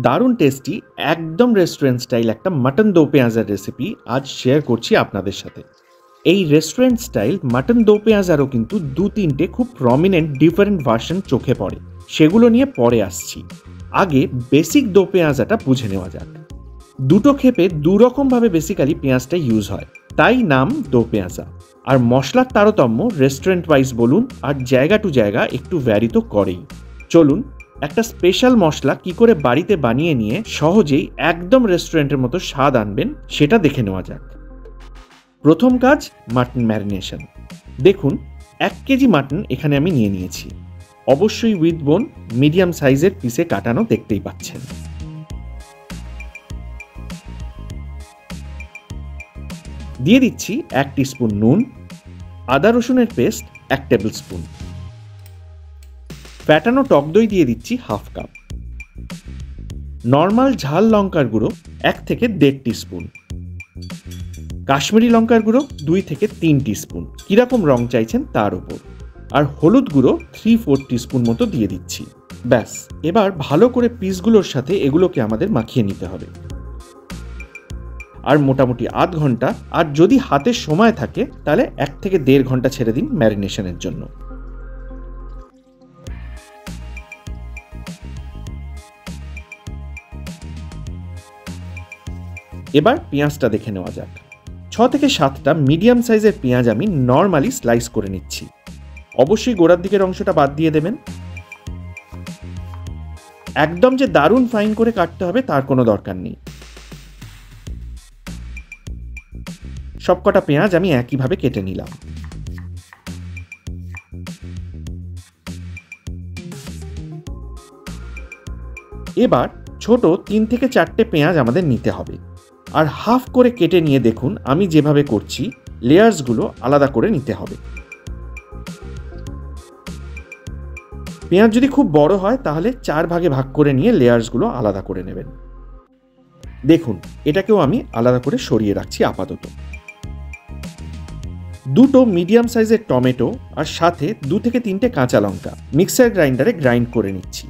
দারুণ টেস্টি একদম restaurant style একটা মাটন দো পেঁয়াজার রেসিপি আজ শেয়ার করছি আপনাদের সাথে। এই রেস্টুরেন্ট স্টাইল মাটন দো পেঁয়াজারও কিন্তু ২-৩টে খুব প্রমিনেন্ট ডিফারেন্ট ভার্সন চোখে পড়ে, সেগুলো নিয়ে পরে আসছি। আগে বেসিক দো পেঁয়াজাটা বুঝে নেওয়া যাক। দুটো ক্ষেপে দুরকমভাবে বেসিক্যালি পেঁয়াজটা ইউজ হয়, তাই নাম দো পেঁয়াজা। আর মশলার তারতম্য রেস্টুরেন্ট ওয়াইজ বলুন আর জায়গা টু জায়গা একটু ভ্যারি তো করেই। চলুন একটা স্পেশাল মশলা কি করে বাড়িতে বানিয়ে নিয়ে সহজেই একদম রেস্টুরেন্টের মতো স্বাদ আনবেন সেটা দেখে নেওয়া যাক। প্রথম কাজ মাটন ম্যারিনেশন। দেখুন 1 কেজি মাটন এখানে আমি নিয়ে নিয়েছি, অবশ্যই উইথ বোন, মিডিয়াম সাইজের পিসে কাটানো, দেখতেই পাচ্ছেন। দিয়ে দিচ্ছি 1 টিস্পুন নুন, আদা রসুনের পেস্ট 1 টেবিল স্পুন, ফ্যাটানো টক দই দিয়ে দিচ্ছি হাফ কাপ, নর্মাল ঝাল লঙ্কার গুঁড়ো 1 থেকে 1.5 টিস্পুন, কাশ্মীরি লঙ্কার গুঁড়ো 2 থেকে 3 টিস্পুন, কিরকম রং চাইছেন তার উপর, আর হলুদ গুঁড়ো 3/4 টিস্পুন মতো দিয়ে দিচ্ছি। ব্যাস, এবার ভালো করে পিসগুলোর সাথে এগুলোকে আমাদের মাখিয়ে নিতে হবে। আর মোটামুটি আধ ঘন্টা, আর যদি হাতে সময় থাকে তাহলে 1 থেকে 1.5 ঘন্টা ছেড়ে দিন ম্যারিনেশনের জন্য। এবার পেঁয়াজটা দেখে নেওয়া যাক। 6 থেকে 7টা মিডিয়াম সাইজের পেঁয়াজ আমি নর্মালি স্লাইস করে নিচ্ছি। অবশ্যই গোড়ার দিকের অংশটা বাদ দিয়ে দেবেন। একদম যে দারুণ ফাইন করে কাটতে হবে তার কোনো দরকার নেই। সবকটা পেঁয়াজ আমি একইভাবে কেটে নিলাম। এবার ছোট 3 থেকে 4টে পেঁয়াজ আমাদের নিতে হবে, আর হাফ করে কেটে নিয়ে দেখুন আমি যেভাবে করছি লেয়ার্সগুলো আলাদা করে নিতে হবে। পেঁয়াজ যদি খুব বড় হয় তাহলে 4 ভাগে ভাগ করে নিয়ে লেয়ার্সগুলো আলাদা করে নেবেন। দেখুন এটাকেও আমি আলাদা করে সরিয়ে রাখছি আপাতত। দুটো মিডিয়াম সাইজের টমেটো আর সাথে 2 থেকে 3টে কাঁচা লঙ্কা মিক্সার গ্রাইন্ডারে গ্রাইন্ড করে নিচ্ছি।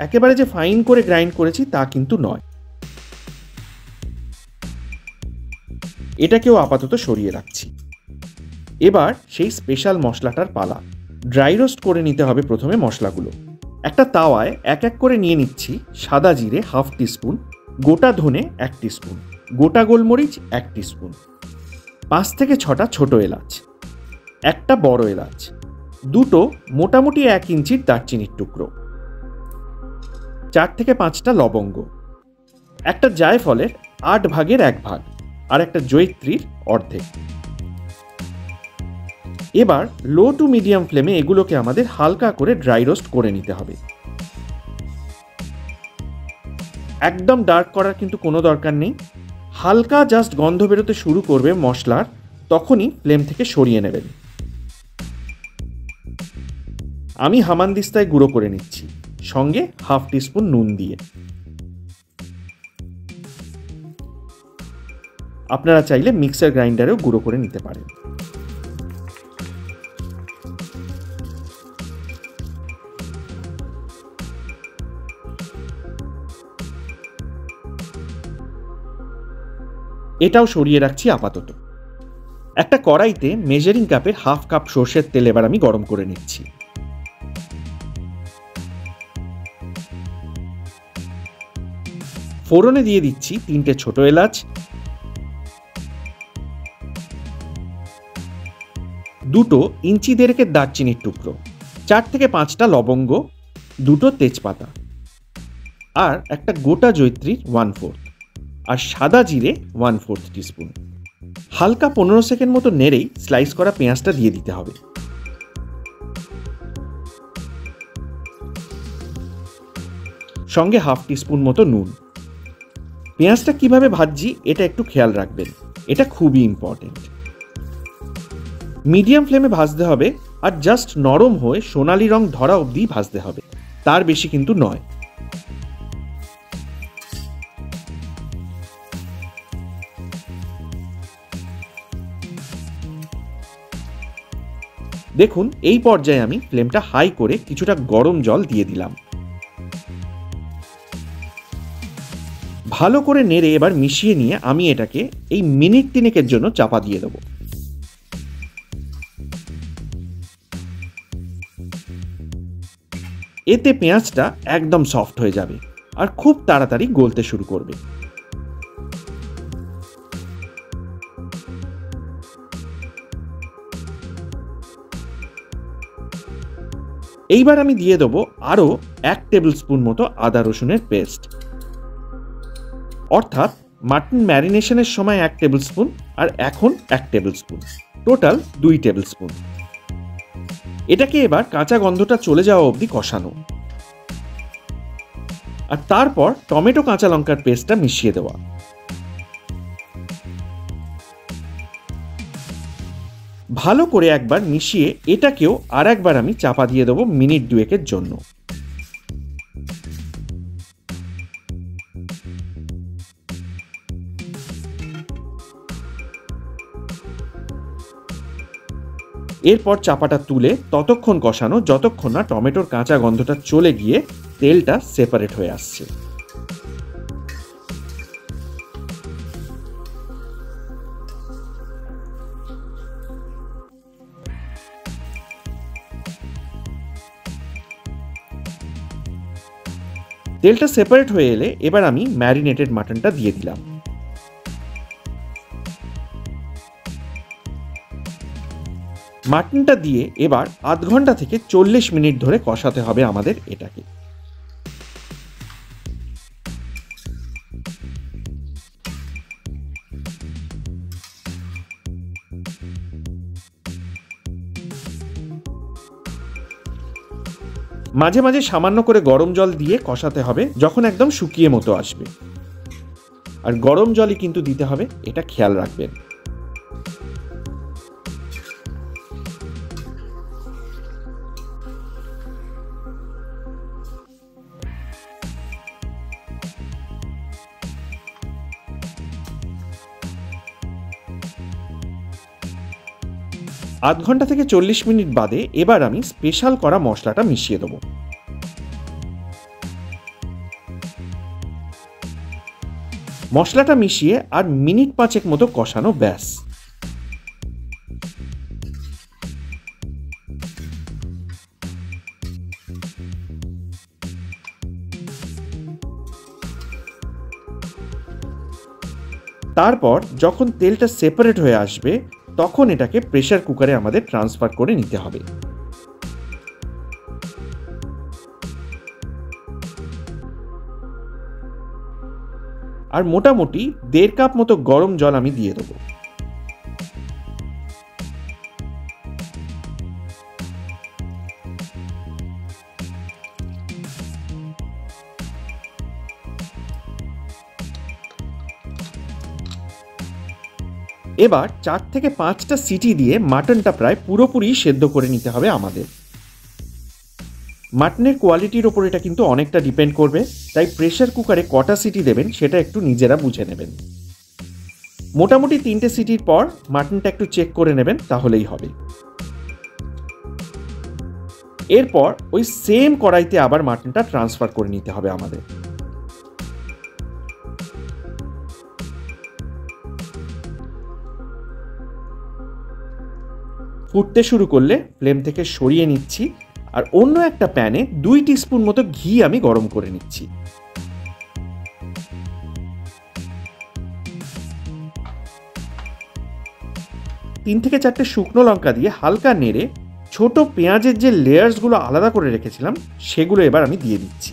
একেবারে যে ফাইন করে গ্রাইন্ড করেছি তা কিন্তু নয়। এটাকেও আপাতত সরিয়ে রাখছি। এবার সেই স্পেশাল মশলাটার পালা। ড্রাই রোস্ট করে নিতে হবে প্রথমে মশলাগুলো। একটা তাওয়ায় এক এক করে নিয়ে নিচ্ছি সাদা জিরে হাফ টিস্পুন, গোটা ধনে 1 টিস্পুন, গোটা গোলমরিচ 1 টিস্পুন, 5 থেকে 6টা ছোট এলাচ, একটা বড় এলাচ, দুটো মোটামুটি 1 ইঞ্চির দারচিনির টুকরো, 4 থেকে 5টা লবঙ্গ, একটা জায়ফলের 8 ভাগের 1 ভাগ, আর একটা জয়িত্রীর অর্ধেক। এবার লো টু মিডিয়াম ফ্লেমে এগুলোকে আমাদের হালকা করে ড্রাই রোস্ট করে নিতে হবে। একদম ডার্ক করার কিন্তু কোনো দরকার নেই। হালকা জাস্ট গন্ধ বেরোতে শুরু করবে মশলার, তখনই ফ্লেম থেকে সরিয়ে নেবেন। আমি হামানদিস্তায় গুঁড়ো করে নিচ্ছি, সঙ্গে হাফ টিস্পুন নুন দিয়ে। আপনারা চাইলে মিক্সার গ্রাইন্ডারেও গুঁড়ো করে নিতে পারেন। এটাও সরিয়ে রাখছি আপাতত। একটা কড়াইতে মেজারিং কাপের হাফ কাপ সর্ষের তেল এবার আমি গরম করে নিচ্ছি। ফোড়নে দিয়ে দিচ্ছি 3টে ছোট এলাচ, 2টো ইঞ্চি দেড়েকের দারচিনির টুকরো, 4 থেকে 5টা লবঙ্গ, 2টো তেজপাতা, আর একটা গোটা জয়িত্রীর 1/4, আর সাদা জিরে 1/4 টিস্পুন। হালকা 15 সেকেন্ড মতো নেড়েই স্লাইস করা পেঁয়াজটা দিয়ে দিতে হবে। সঙ্গে হাফ টিস্পুন মতো নুন। পেঁয়াজটা কিভাবে ভাজছি এটা একটু খেয়াল রাখবেন, এটা খুবই ইম্পর্টেন্ট। মিডিয়াম ফ্লেমে ভাজতে হবে, আর জাস্ট নরম হয়ে সোনালি রং ধরা অবধি ভাজতে হবে, তার বেশি কিন্তু নয়। দেখুন এই পর্যায়ে আমি ফ্লেমটা হাই করে কিছুটা গরম জল দিয়ে দিলাম। ভালো করে নেড়ে এবার মিশিয়ে নিয়ে আমি এটাকে এই মিনিট 3 জন্য চাপা দিয়ে দেবো। এতে পেঁয়াজটা একদম সফট হয়ে যাবে আর খুব তাড়াতাড়ি গলতে শুরু করবে। এইবার আমি দিয়ে দেবো আরও 1 টেবিল স্পুন মতো আদা রসুনের পেস্ট, অর্থাৎ মাটন ম্যারিনেশনের সময় 1 টেবিল স্পুন আর এখন 1 table spoon, total 2 table spoon. এটাকে এবার কাঁচা গন্ধটা চলে যাওয়া অবধি কষানো, আর তারপর টমেটো কাঁচা লঙ্কার পেস্টটা মিশিয়ে দেওয়া। ভালো করে একবার মিশিয়ে এটাকেও আর একবার আমি চাপা দিয়ে দেবো মিনিট 2 জন্য। এরপর চাপাটা তুলে ততক্ষণ কষানো যতক্ষণ না টমেটোর কাঁচা গন্ধটা চলে গিয়ে তেলটা সেপারেট হয়ে আসছে। তেলটা সেপারেট হয়ে এলে এবার আমি ম্যারিনেটেড মাটনটা দিয়ে দিলাম। মাটনটা দিয়ে এবার আধ ঘন্টা থেকে 40 মিনিট ধরে কষাতে হবে আমাদের এটাকে। মাঝে মাঝে সামান্য করে গরম জল দিয়ে কষাতে হবে যখন একদম শুকিয়ে মতো আসবে, আর গরম জলই কিন্তু দিতে হবে, এটা খেয়াল রাখবেন। আধ ঘন্টা থেকে 40 মিনিট বাদে এবার আমি স্পেশাল করা মশলাটা মিশিয়ে দেবো। মশলাটা মিশিয়ে আর মিনিট 5 মতো কষানো, ব্যাস। তারপর যখন তেলটা সেপারেট হয়ে আসবে তখন এটাকে প্রেসার কুকারে আমাদের ট্রান্সফার করে নিতে হবে। আর মোটামুটি 1.5 কাপ মতো গরম জল আমি দিয়ে দেবো। এবার 4 থেকে 5টা সিটি দিয়ে মাটনটা প্রায় পুরোপুরি সেদ্ধ করে নিতে হবে আমাদের। মাটনের কোয়ালিটির ওপর এটা কিন্তু অনেকটা ডিপেন্ড করবে, তাই প্রেসার কুকারে কটা সিটি দেবেন সেটা একটু নিজেরা বুঝে নেবেন। মোটামুটি 3টে সিটির পর মাটনটা একটু চেক করে নেবেন, তাহলেই হবে। এরপর ওই সেম কড়াইতে আবার মাটনটা ট্রান্সফার করে নিতে হবে আমাদের। ফুটতে শুরু করলে ফ্লেম থেকে সরিয়ে নিচ্ছি, আর অন্য একটা প্যানে 2 টিস্পুন মতো ঘি আমি গরম করে নিচ্ছি। তিন থেকে 4টে শুকনো লঙ্কা দিয়ে হালকা নেড়ে ছোট পেঁয়াজের যে লেয়ার্সগুলো আলাদা করে রেখেছিলাম সেগুলো এবার আমি দিয়ে দিচ্ছি।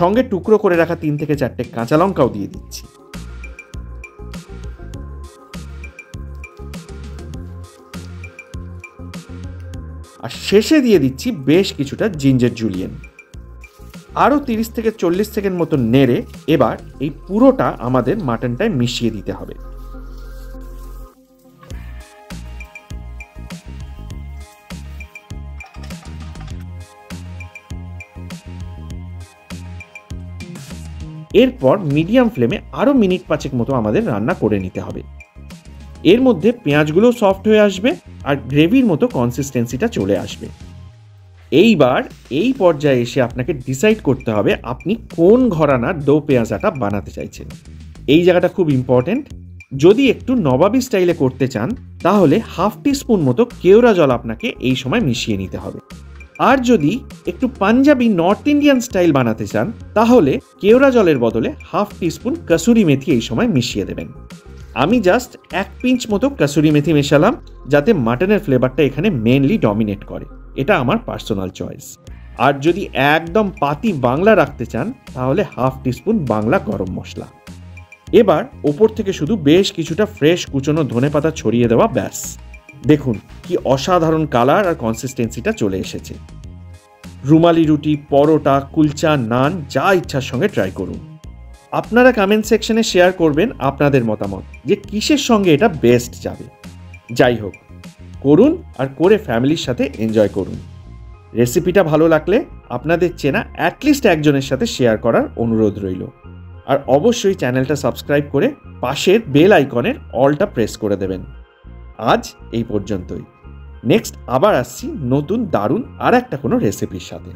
সঙ্গে টুকরো করে রাখা 3 থেকে 4টে কাঁচা লঙ্কাও দিয়ে দিচ্ছি। আর শেষে দিয়ে দিচ্ছি বেশ কিছুটা জিঞ্জার জুলিয়েন। আরও 30 থেকে 40 সেকেন্ড মতো নেড়ে এবার এই পুরোটা আমাদের মাটনটায় মিশিয়ে দিতে হবে। এরপর মিডিয়াম ফ্লেমে আরও মিনিট 5 মতো আমাদের রান্না করে নিতে হবে। এর মধ্যে পেঁয়াজগুলো সফট হয়ে আসবে আর গ্রেভির মতো কনসিস্টেন্সিটা চলে আসবে। এইবার এই পর্যায়ে এসে আপনাকে ডিসাইড করতে হবে আপনি কোন ঘরানার দো পেঁয়াজাটা বানাতে চাইছেন। এই জায়গাটা খুব ইম্পর্টেন্ট। যদি একটু নবাবি স্টাইলে করতে চান তাহলে হাফ টিস্পুন মতো কেওড়া জল আপনাকে এই সময় মিশিয়ে নিতে হবে। আর যদি একটু পাঞ্জাবি নর্থ ইন্ডিয়ান স্টাইল বানাতে চান তাহলে কেওড়া জলের বদলে হাফ টিস্পুন কসুরি মেথি এই সময় মিশিয়ে দেবেন। আমি জাস্ট 1 পিঞ্চ মতো কসুরি মেথি মেশালাম যাতে মাটনের ফ্লেভারটা এখানে মেনলি ডমিনেট করে। এটা আমার পার্সোনাল চয়েস। আর যদি একদম পাতি বাংলা রাখতে চান তাহলে হাফ টিস্পুন বাংলা গরম মশলা। এবার ওপর থেকে শুধু বেশ কিছুটা ফ্রেশ কুচনো ধনেপাতা ছড়িয়ে দেওয়া, ব্যাস। দেখুন কি অসাধারণ কালার আর কনসিস্টেন্সিটা চলে এসেছে। রুমালি রুটি, পরোটা, কুলচা, নান যা ইচ্ছার সঙ্গে ট্রাই করুন। আপনারা কমেন্ট সেকশনে শেয়ার করবেন আপনাদের মতামত যে কিসের সঙ্গে এটা বেস্ট যাবে। যাই হোক, করুন আর করে ফ্যামিলির সাথে এনজয় করুন। রেসিপিটা ভালো লাগলে আপনাদের চেনা অ্যাটলিস্ট একজনের সাথে শেয়ার করার অনুরোধ রইল। আর অবশ্যই চ্যানেলটা সাবস্ক্রাইব করে পাশের বেল আইকনের অলটা প্রেস করে দেবেন। আজ এই পর্যন্তই। নেক্সট আবার আসছি নতুন দারুণ আর একটা কোনো রেসিপির সাথে।